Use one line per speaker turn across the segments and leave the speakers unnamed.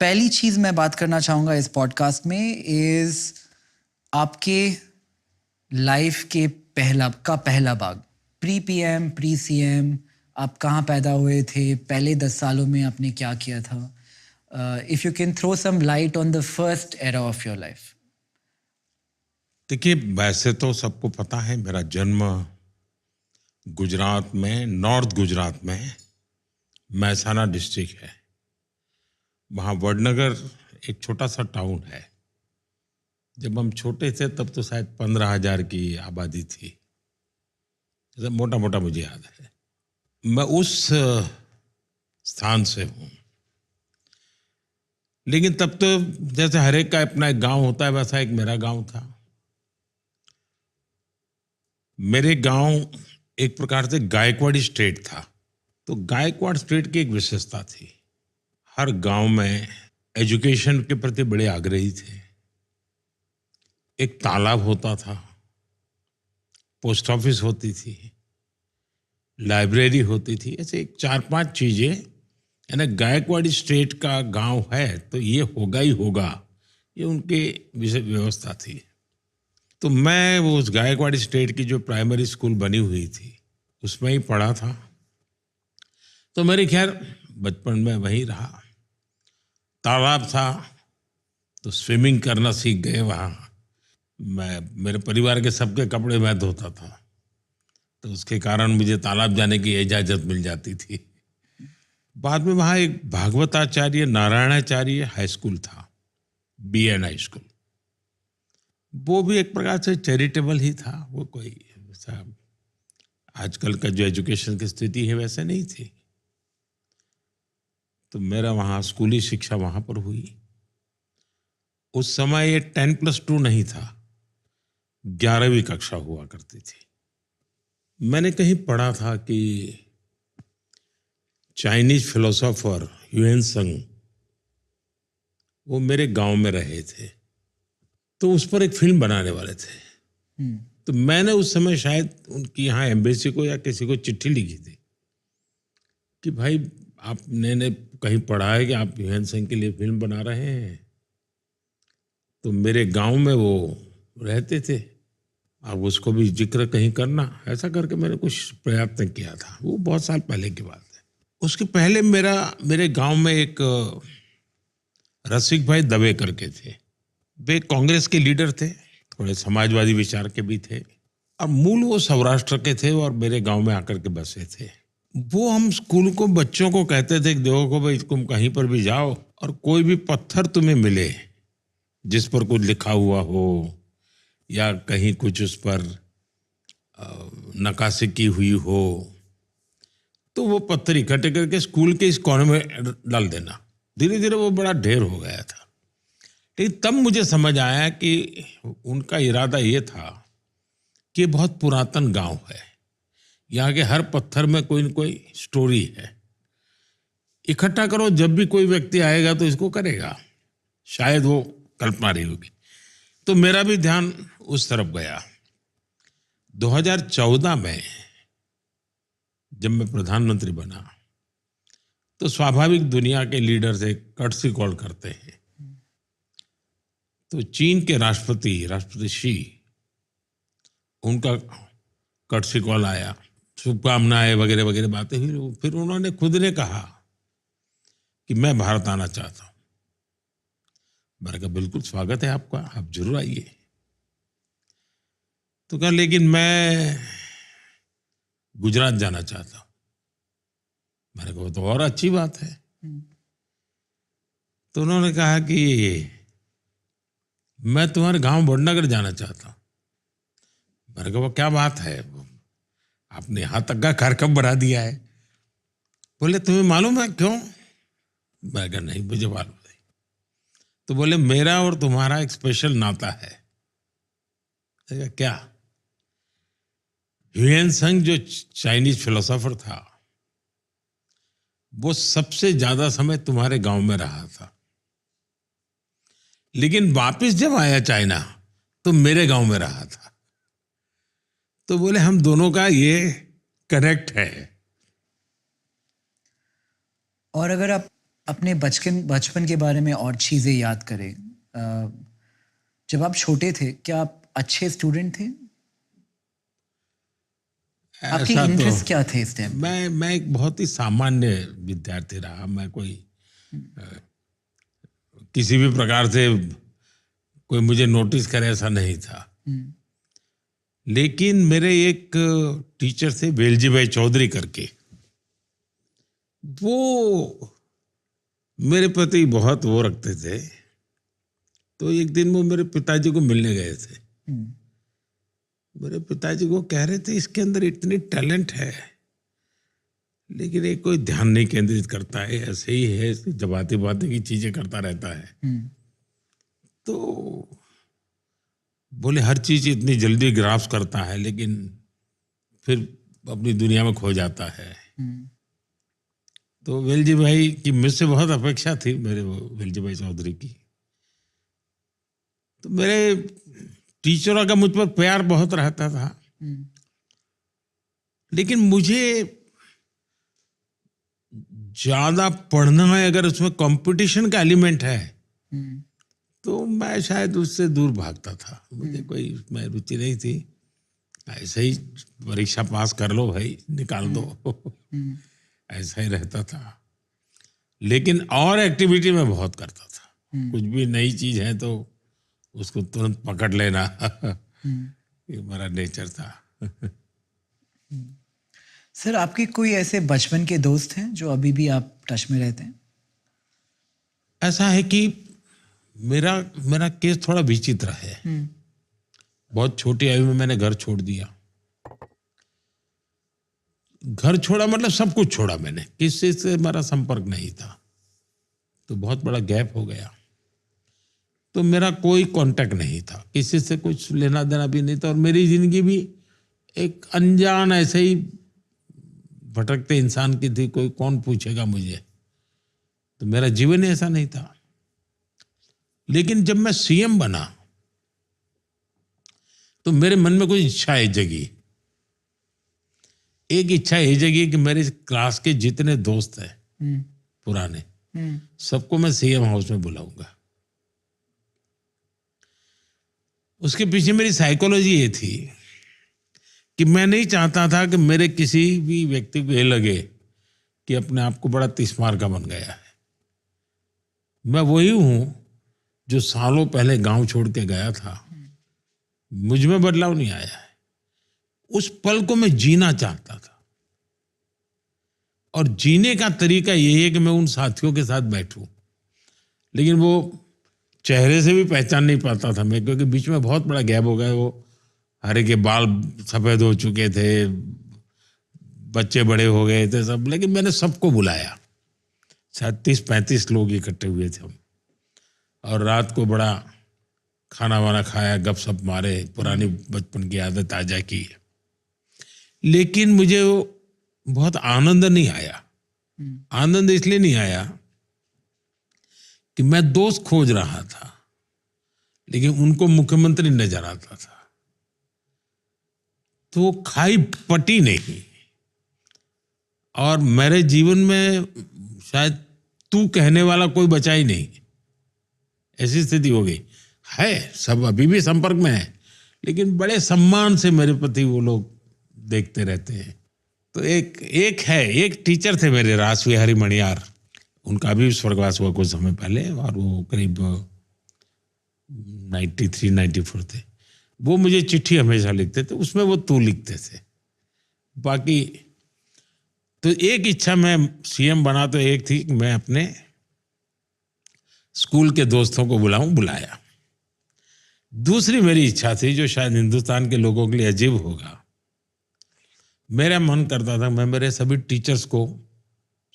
पहली चीज मैं बात करना चाहूंगा इस पॉडकास्ट में इज आपके लाइफ के पहला भाग, प्री पीएम, प्री सीएम, आप कहाँ पैदा हुए थे, पहले 10 सालों में आपने क्या किया था. If you can throw some light on the first era of your life.
देखिए, वैसे तो सबको पता है मेरा जन्म गुजरात में, नॉर्थ गुजरात में महसाना डिस्ट्रिक्ट है. वहाँ वडनगर एक छोटा सा टाउन है. जब हम छोटे थे तब तो शायद 15,000 की आबादी थी, जैसे मोटा मोटा मुझे याद है. मैं उस स्थान से हूँ. लेकिन तब तो जैसे हर एक का अपना एक गांव होता है, वैसा एक मेरा गांव था. मेरे गांव एक प्रकार से गायकवाड़ी स्टेट था. तो गायकवाड़ स्टेट की एक विशेषता थी, हर गांव में एजुकेशन के प्रति बड़े आग्रही थे. एक तालाब होता था, पोस्ट ऑफिस होती थी, लाइब्रेरी होती थी. ऐसे एक 4-5 चीजें, यानी गायकवाड़ी स्टेट का गांव है तो ये होगा ही होगा, ये उनके व्यवस्था थी. तो मैं वो उस गायकवाड़ी स्टेट की जो प्राइमरी स्कूल बनी हुई थी उसमें ही पढ़ा था. तो मेरे खैर बचपन में वहीं रहा. तालाब था तो स्विमिंग करना सीख गए वहाँ. मेरे परिवार के सबके कपड़े मैं धोता था, तो उसके कारण मुझे तालाब जाने की इजाज़त मिल जाती थी. बाद में वहाँ एक भागवताचार्य नारायणाचार्य हाई स्कूल था, BN हाई स्कूल. वो भी एक प्रकार से चैरिटेबल ही था. वो कोई ऐसा आजकल का जो एजुकेशन की स्थिति है वैसे नहीं थी. तो मेरा वहाँ स्कूली शिक्षा वहाँ पर हुई. उस समय ये 10+2 नहीं था, 11वीं कक्षा हुआ करती थी. मैंने कहीं पढ़ा था कि चाइनीज फिलोसोफर ह्यूएन त्संग वो मेरे गांव में रहे थे, तो उस पर एक फिल्म बनाने वाले थे. तो मैंने उस समय शायद उनकी यहाँ एम्बेसी को या किसी को चिट्ठी लिखी थी कि भाई आपने कहीं पढ़ा है कि आप ह्यूएन त्संग के लिए फिल्म बना रहे हैं, तो मेरे गांव में वो रहते थे, आप उसको भी जिक्र कहीं करना. ऐसा करके मैंने कुछ प्रयत्न किया था. वो बहुत साल पहले की बात है. उसके पहले मेरे गांव में एक रसिक भाई दवे करके थे. वे कांग्रेस के लीडर थे, थोड़े समाजवादी विचार के भी थे, और मूल वो सौराष्ट्र के थे और मेरे गांव में आकर के बसे थे. वो हम स्कूल को बच्चों को कहते थे कि देखो भाई, तुम कहीं पर भी जाओ और कोई भी पत्थर तुम्हें मिले जिस पर कुछ लिखा हुआ हो या कहीं कुछ उस पर नक्काशी की हुई हो, तो वो पत्थर इकट्ठे करके स्कूल के इस कोने में डाल देना. धीरे धीरे वो बड़ा ढेर हो गया था. लेकिन तब मुझे समझ आया कि उनका इरादा ये था कि बहुत पुरातन गांव है, यहाँ के हर पत्थर में कोई न कोई स्टोरी है. इकट्ठा करो, जब भी कोई व्यक्ति आएगा तो इसको करेगा. शायद वो कल्पना रही होगी. तो मेरा भी ध्यान उस तरफ गया. 2014 में जब मैं प्रधानमंत्री बना तो स्वाभाविक दुनिया के लीडर से कर्टसी कॉल करते हैं. तो चीन के राष्ट्रपति शी, उनका कर्टसी कॉल आया, शुभकामनाएं वगैरह वगैरह बातें हुई. फिर उन्होंने खुद ने कहा कि मैं भारत आना चाहता हूं. मैंने कहा बिल्कुल स्वागत है आपका, आप जरूर आइए. तो कहा लेकिन मैं गुजरात जाना चाहता हूं. मैंने कहा तो और अच्छी बात है. तो उन्होंने कहा कि मैं तुम्हारे गांव वडनगर जाना चाहता हूं. मैंने कहा वो क्या बात है, आपने यहां तक का कार्यक्रम बना दिया है. बोले तुम्हें मालूम है क्यों? मैंने कहा नहीं, मुझे मालूम नहीं. तो बोले मेरा और तुम्हारा एक स्पेशल नाता है. क्या? ह्यूएन त्संग जो चाइनीज फिलोसोफर था, वो सबसे ज्यादा समय तुम्हारे गांव में रहा था, लेकिन वापस जब आया चाइना तो मेरे गांव में रहा था. तो बोले हम दोनों का ये कनेक्ट है.
और अगर आप अपने बचपन के बारे में और चीज़ें याद करें, जब आप छोटे थे क्या आप अच्छे स्टूडेंट थे? आपके
ऐसा तो
इंटरेस्ट क्या थे इस टाइम?
मैं एक बहुत ही सामान्य विद्यार्थी रहा। मैं कोई किसी भी प्रकार से कोई मुझे नोटिस करे ऐसा नहीं था। लेकिन मेरे एक टीचर थे वेलजी भाई चौधरी करके, वो मेरे प्रति बहुत वो रखते थे। तो एक दिन वो मेरे पिताजी को मिलने गए थे। मेरे पिताजी को कह रहे थे इसके अंदर इतनी टैलेंट है लेकिन ये कोई ध्यान नहीं केंद्रित करता है, ऐसे ही है, जबाती बातें की चीजें करता रहता है। तो बोले हर चीज इतनी जल्दी ग्रास्प करता है लेकिन फिर अपनी दुनिया में खो जाता है। तो वेलजी भाई की मुझसे बहुत अपेक्षा थी, मेरे वो वेलजी भाई चौधरी की। तो मेरे टीचरों का मुझ पर प्यार बहुत रहता था। लेकिन मुझे ज्यादा पढ़ना है, अगर उसमें कंपटीशन का एलिमेंट है तो मैं शायद उससे दूर भागता था। मुझे कोई उसमें रुचि नहीं थी। ऐसे ही परीक्षा पास कर लो भाई, निकाल दो, ऐसा ही रहता था। लेकिन और एक्टिविटी में बहुत करता था। कुछ भी नई चीज है तो उसको तुरंत पकड़ लेना ये मेरा नेचर था।
सर आपके कोई ऐसे बचपन के दोस्त हैं जो अभी भी आप टच में रहते हैं?
ऐसा है कि मेरा मेरा केस थोड़ा विचित्र है। बहुत छोटी आयु में मैंने घर छोड़ दिया। घर छोड़ा मतलब सब कुछ छोड़ा मैंने, किसी से मेरा संपर्क नहीं था। तो बहुत बड़ा गैप हो गया। तो मेरा कोई कांटेक्ट नहीं था, किसी से कुछ लेना देना भी नहीं था। और मेरी जिंदगी भी एक अनजान ऐसे ही भटकते इंसान की थी। कोई कौन पूछेगा मुझे, तो मेरा जीवन ही ऐसा नहीं था। लेकिन जब मैं सीएम बना तो मेरे मन में कुछ इच्छाएं जगी। एक इच्छा ये जगी कि मेरे क्लास के जितने दोस्त हैं पुराने, सबको मैं सीएम हाउस में बुलाऊंगा। उसके पीछे मेरी साइकोलॉजी ये थी कि मैं नहीं चाहता था कि मेरे किसी भी व्यक्ति को ये लगे कि अपने आप को बड़ा तिस्मार का बन गया है। मैं वही हूं जो सालों पहले गांव छोड़ के गया था। मुझ में बदलाव नहीं आया है। उस पल को मैं जीना चाहता था। और जीने का तरीका यही है कि मैं उन साथियों के साथ बैठूं। लेकिन वो चेहरे से भी पहचान नहीं पाता था मैं, क्योंकि बीच में बहुत बड़ा गैप हो गया। वो हरे के बाल सफेद हो चुके थे, बच्चे बड़े हो गए थे सब। लेकिन मैंने सबको बुलाया। शायद 30-35 लोग इकट्ठे हुए थे हम। और रात को बड़ा खाना वाना खाया, गपशप मारे, पुरानी बचपन की आदत ताजा की। लेकिन मुझे वो बहुत आनंद नहीं आया। आनंद इसलिए नहीं आया कि मैं दोस्त खोज रहा था, लेकिन उनको मुख्यमंत्री नजर आता था। तो वो खाई पटी नहीं। और मेरे जीवन में शायद तू कहने वाला कोई बचा ही नहीं, ऐसी स्थिति हो गई है। सब अभी भी संपर्क में है, लेकिन बड़े सम्मान से मेरे प्रति वो लोग देखते रहते हैं। तो एक टीचर थे मेरे, रासविहारी मणियार। उनका भी स्वर्गवास हुआ कुछ समय पहले, और वो करीब 93-94 थे। वो मुझे चिट्ठी हमेशा लिखते थे, उसमें वो तू लिखते थे। बाकी तो एक इच्छा, मैं सीएम बना तो एक थी कि मैं अपने स्कूल के दोस्तों को बुलाया। दूसरी मेरी इच्छा थी, जो शायद हिंदुस्तान के लोगों के लिए अजीब होगा। मेरा मन करता था मैं मेरे सभी टीचर्स को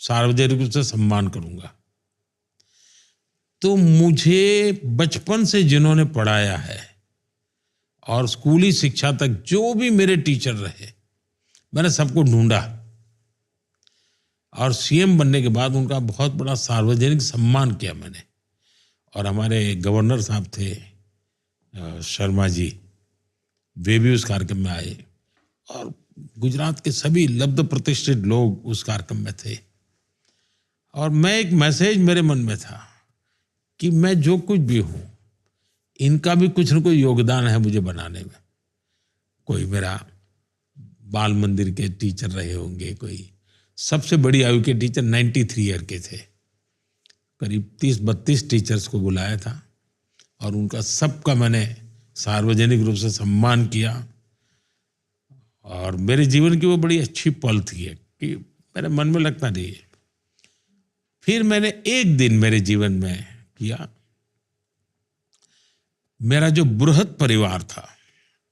सार्वजनिक रूप से सम्मान करूंगा। तो मुझे बचपन से जिन्होंने पढ़ाया है और स्कूली शिक्षा तक जो भी मेरे टीचर रहे, मैंने सबको ढूंढा। और सीएम बनने के बाद उनका बहुत बड़ा सार्वजनिक सम्मान किया मैंने। और हमारे गवर्नर साहब थे शर्मा जी, वे भी उस कार्यक्रम में आए। और गुजरात के सभी लब्ध प्रतिष्ठित लोग उस कार्यक्रम में थे। और मैं एक मैसेज मेरे मन में था कि मैं जो कुछ भी हूँ, इनका भी कुछ न कुछ योगदान है मुझे बनाने में। कोई मेरा बाल मंदिर के टीचर रहे होंगे, कोई सबसे बड़ी आयु के टीचर 93 ईयर के थे। करीब 30-32 टीचर्स को बुलाया था और उनका सबका मैंने सार्वजनिक रूप से सम्मान किया। और मेरे जीवन की वो बड़ी अच्छी पल थी कि मेरे मन में लगता नहीं है। फिर मैंने एक दिन मेरे जीवन में किया, मेरा जो बृहद परिवार था